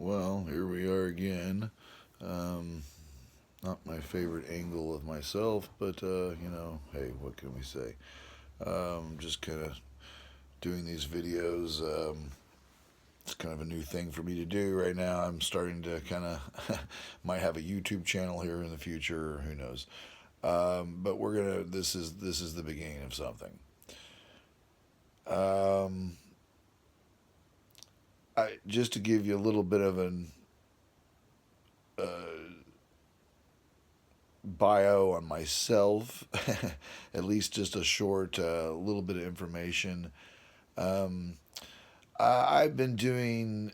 Well, here we are again. Um, Not my favorite angle of myself, but hey, what can we say? Just kind of doing these videos. It's kind of a new thing for me to do right now. I'm starting to kind of might have a YouTube channel here in the future. Who knows? But we're gonna. This is the beginning of something. Um, just to give you a little bit of an bio on myself, at least just a short little bit of information. Um, I've been doing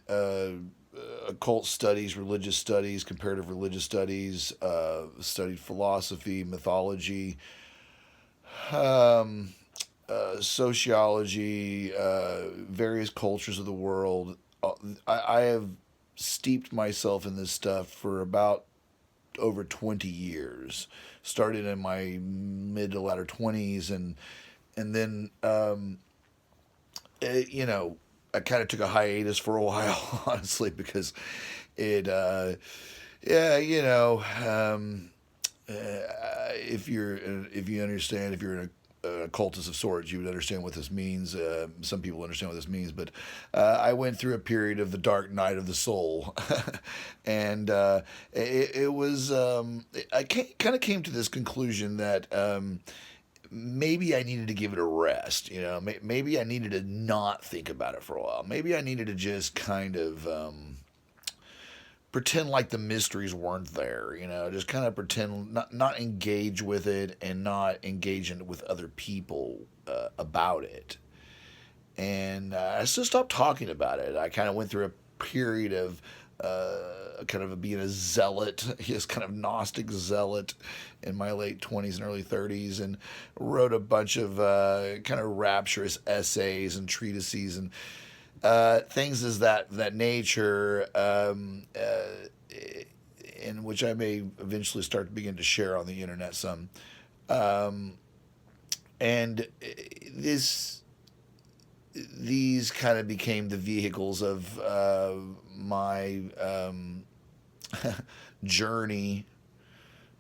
occult studies, religious studies, comparative religious studies, studied philosophy, mythology, um, sociology, various cultures of the world. I have steeped myself in this stuff for about over 20 years. Started in my mid to latter 20s, and then you know, I kind of took a hiatus for a while, honestly, because it yeah, if you understand, if you're an occultist of sorts, you would understand what this means. Some people understand what this means, but I went through a period of the dark night of the soul, and it was I kind of came to this conclusion that maybe I needed to give it a rest. Maybe I needed to not think about it for a while. Maybe I needed to just kind of pretend like the mysteries weren't there. Just kind of pretend not engage with it and not engage in it with other people about it. And I just stopped talking about it. I kind of went through a period of kind of being a zealot, his kind of Gnostic zealot in my late 20s and early 30s, and wrote a bunch of kind of rapturous essays and treatises and things as that nature, in which I may eventually start to begin to share on the internet some. Um, and this these kind of became the vehicles of my journey.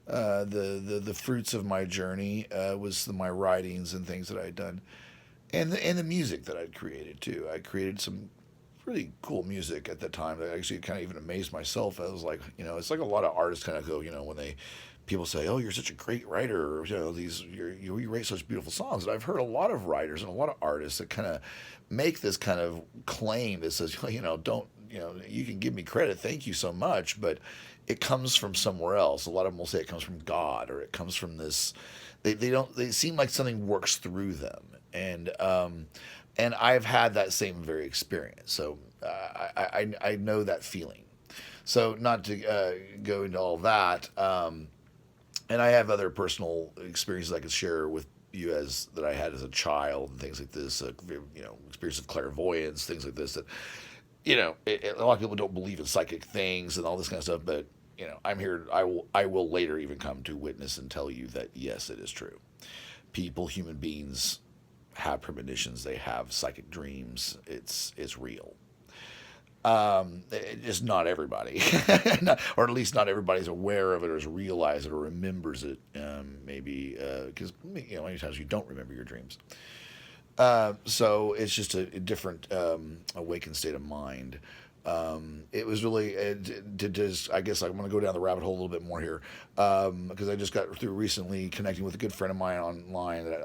The fruits of my journey was my writings and things that I had done, and the music that I'd created too. I created some really cool music at the time that actually kind of even amazed myself. I was like, it's like a lot of artists kind of go, when they people say, "Oh, you're such a great writer," or, you write such beautiful songs. And I've heard a lot of writers and a lot of artists that kind of make this kind of claim that says, don't, you can give me credit, thank you so much, but it comes from somewhere else. A lot of them will say it comes from God, or it comes from this. They seem like something works through them, and I've had that same very experience. So I know that feeling. So not to go into all that, and I have other personal experiences I could share with you as that I had as a child and things like this. Experience of clairvoyance, things like this. That a lot of people don't believe in psychic things and all this kind of stuff, but I'm here. I will later even come to witness and tell you that yes, it is true. People, human beings, have premonitions. They have psychic dreams. It's real. Just not everybody, or at least not everybody's aware of it, or has realized it, or remembers it. Maybe because many times you don't remember your dreams. So it's just a different awakened state of mind. It was really to just, I guess I'm going to go down the rabbit hole a little bit more here, because I just got through recently connecting with a good friend of mine online that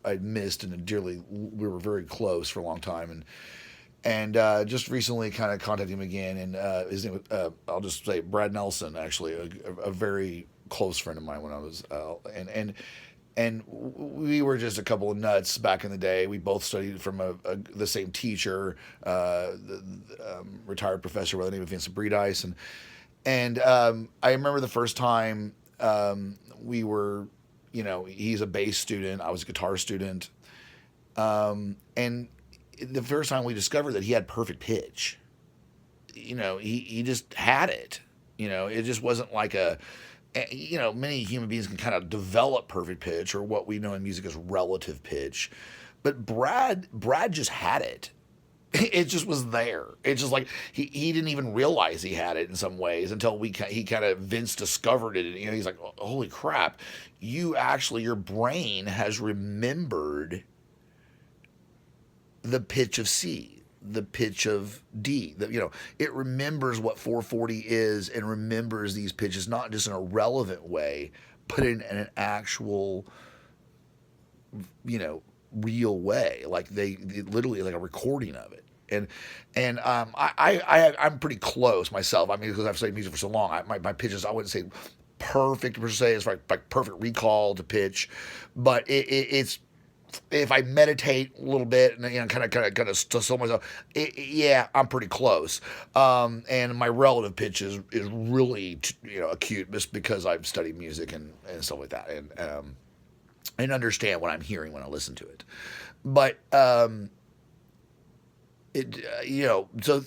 I missed and dearly. We were very close for a long time, and just recently kind of contacted him again. And his name, I'll just say Brad Nelson, actually a very close friend of mine when I was and we were just a couple of nuts back in the day. We both studied from the same teacher, retired professor by the name of Vincent Breedice, and I remember the first time we were, he's a bass student, I was a guitar student, and the first time we discovered that he had perfect pitch. He just had it. It just wasn't like many human beings can kind of develop perfect pitch, or what we know in music as relative pitch, but Brad just had it. It just was there. It's just like he didn't even realize he had it in some ways until he kind of Vince discovered it, and he's like, holy crap, you actually your brain has remembered the pitch of C, the pitch of D. It remembers what 440 is and remembers these pitches not just in a relevant way, but in an actual, real way. Like they literally like a recording of it. I'm pretty close myself. I mean, because I've studied music for so long, my pitches, I wouldn't say perfect per se, it's like perfect recall to pitch, but it's if I meditate a little bit and kind of still myself, yeah, I'm pretty close. And my relative pitch is really acute just because I've studied music and stuff like that, and understand what I'm hearing when I listen to it. But so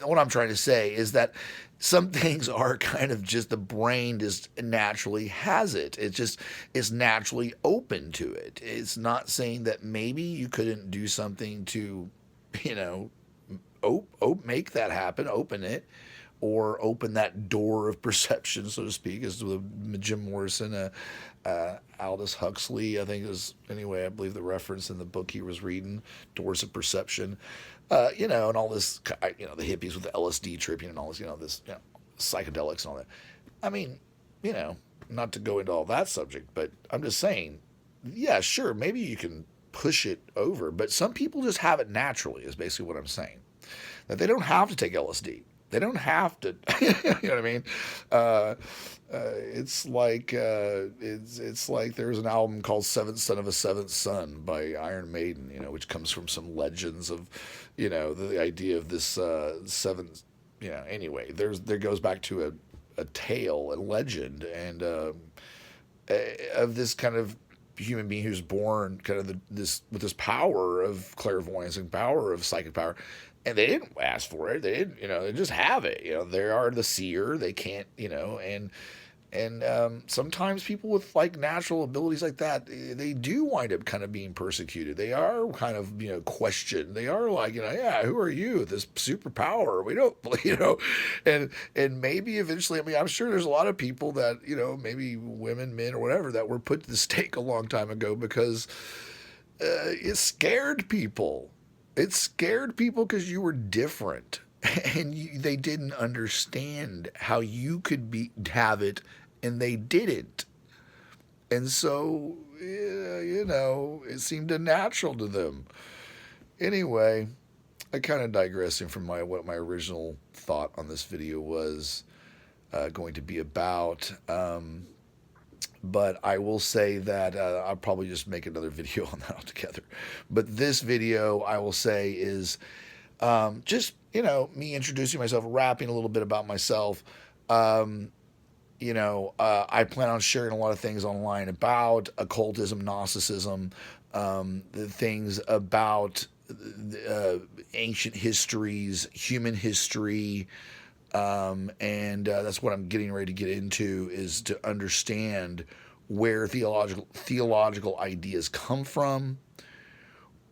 what I'm trying to say is that some things are kind of just the brain just naturally has it. It's naturally open to it. It's not saying that maybe you couldn't do something to, make that happen, open it, or open that door of perception, so to speak, as with Jim Morrison, Aldous Huxley, I think anyway, I believe the reference in the book he was reading, Doors of Perception, and all this, the hippies with the LSD tripping and all this, psychedelics and all that. I mean, not to go into all that subject, but I'm just saying, yeah, sure, maybe you can push it over, but some people just have it naturally, is basically what I'm saying. That they don't have to take LSD. They don't have to, you know what I mean? It's like there's an album called Seventh Son of a Seventh Son by Iron Maiden, which comes from some legends of, the idea of this seventh, anyway, there goes back to a tale, a legend, and of this kind of human being who's born kind of with this power of clairvoyance and power of psychic power. And they didn't ask for it. They didn't, they just have it. They are the seer. They can't, and sometimes people with like natural abilities like that, they do wind up kind of being persecuted. They are kind of, questioned. They are like, yeah, who are you? This superpower? We don't, and maybe eventually, I mean, I'm sure there's a lot of people that, maybe women, men, or whatever, that were put to the stake a long time ago because it scared people. It scared people because you were different, and they didn't understand how you could have it, and they didn't. And so, it seemed unnatural to them. Anyway, I kind of digressing from what my original thought on this video was going to be about. But I will say that I'll probably just make another video on that altogether. But this video, I will say, is just, me introducing myself, rapping a little bit about myself. I plan on sharing a lot of things online about occultism, Gnosticism, the things about ancient histories, human history, and that's what I'm getting ready to get into, is to understand where theological ideas come from,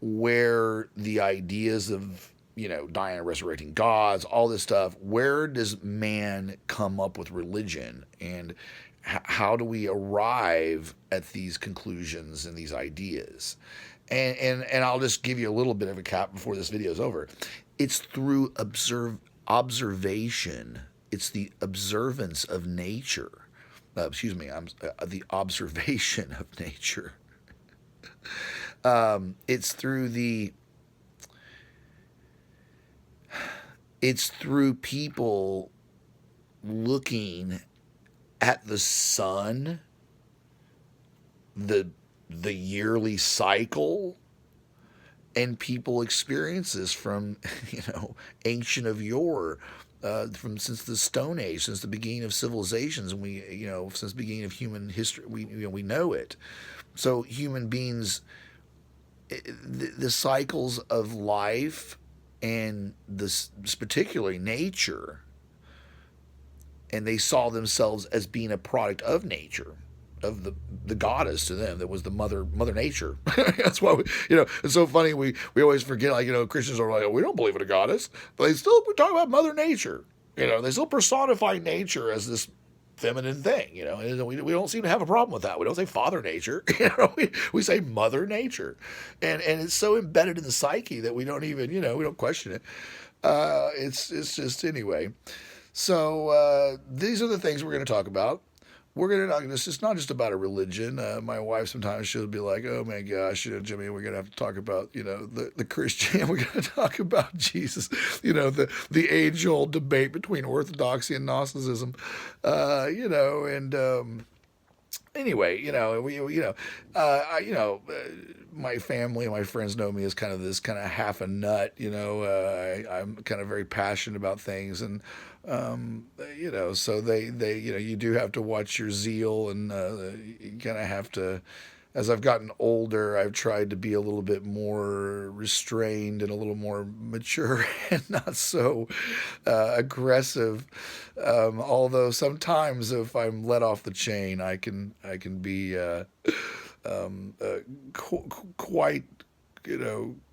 where the ideas of, dying and resurrecting gods, all this stuff, where does man come up with religion, and how do we arrive at these conclusions and these ideas? And I'll just give you a little bit of a cap before this video is over. It's through observation. It's the observance of nature. The observation of nature. It's through people looking at the sun, the yearly cycle, and people experience this from, ancient of yore, since the Stone Age, since the beginning of civilizations, and since the beginning of human history, we know it. So human beings, the cycles of life, and this particularly nature, and they saw themselves as being a product of nature. of the goddess to them, that was the mother nature. That's why it's so funny, we always forget, like, Christians are like, oh, we don't believe in a goddess, but they still talk about mother nature. They still personify nature as this feminine thing, and we don't seem to have a problem with that. We don't say Father Nature, we say Mother Nature, and it's so embedded in the psyche that we don't even, we don't question it. It's just, anyway. So these are the things we're going to talk about. We're going to talk. This is not just about a religion. My wife, sometimes she'll be like, "Oh my gosh, Jimmy, we're going to have to talk about, the Christian. We're going to talk about Jesus. The age-old debate between orthodoxy and Gnosticism. And anyway, my family, my friends know me as kind of this kind of half a nut. I'm kind of very passionate about things, and so they you do have to watch your zeal, and you kind of have to. As I've gotten older, I've tried to be a little bit more restrained and a little more mature and not so aggressive. Although sometimes, if I'm let off the chain, I can be quite,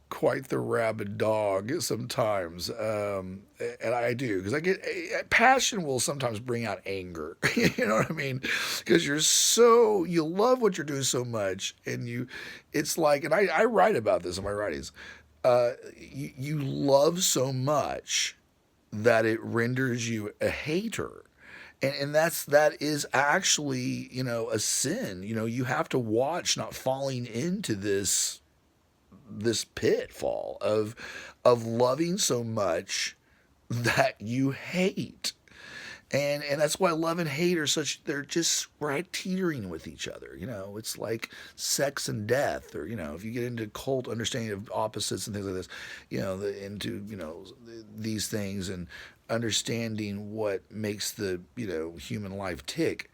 quite the rabid dog sometimes, and I do, because I get passion will sometimes bring out anger. You know what I mean? Because you love what you're doing so much, and it's like, and I write about this in my writings. You love so much that it renders you a hater. And that is actually, a sin. You have to watch not falling into this pitfall of loving so much that you hate. And that's why love and hate are they're just right teetering with each other. It's like sex and death, or, if you get into cult understanding of opposites and things like this, into, these things, and understanding what makes the, human life tick.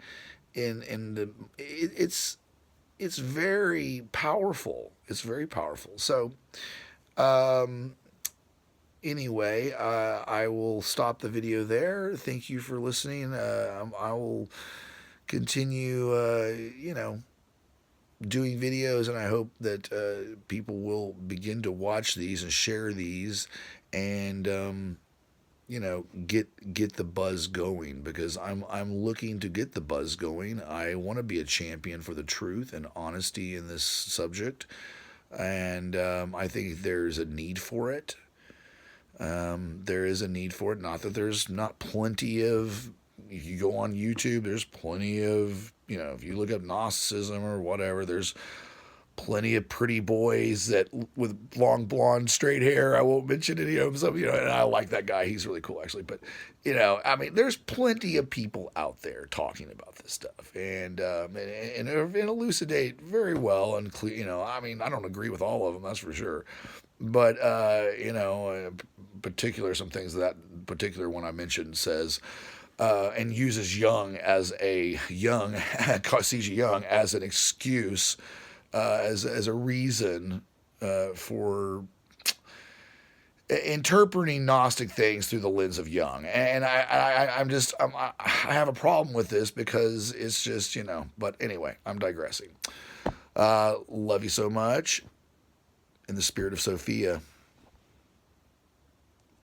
It's very powerful. It's very powerful. So, anyway, I will stop the video there. Thank you for listening. I will continue, doing videos, and I hope that people will begin to watch these and share these, and get the buzz going, because I'm looking to get the buzz going. I want to be a champion for the truth and honesty in this subject, and I think there's a need for it. There is a need for it. Not that there's not plenty of. If you go on YouTube, there's plenty of. If you look up Gnosticism or whatever, there's plenty of pretty boys with long blonde straight hair. I won't mention any of them. And I like that guy. He's really cool, actually. But there's plenty of people out there talking about this stuff, and elucidate very well and clear. I don't agree with all of them, that's for sure. But in particular, some things that particular one I mentioned says. And uses Jung C.G. Jung as an excuse, as a reason for interpreting Gnostic things through the lens of Jung. And I have a problem with this, because it's just, but anyway, I'm digressing. Love you so much. In the spirit of Sophia.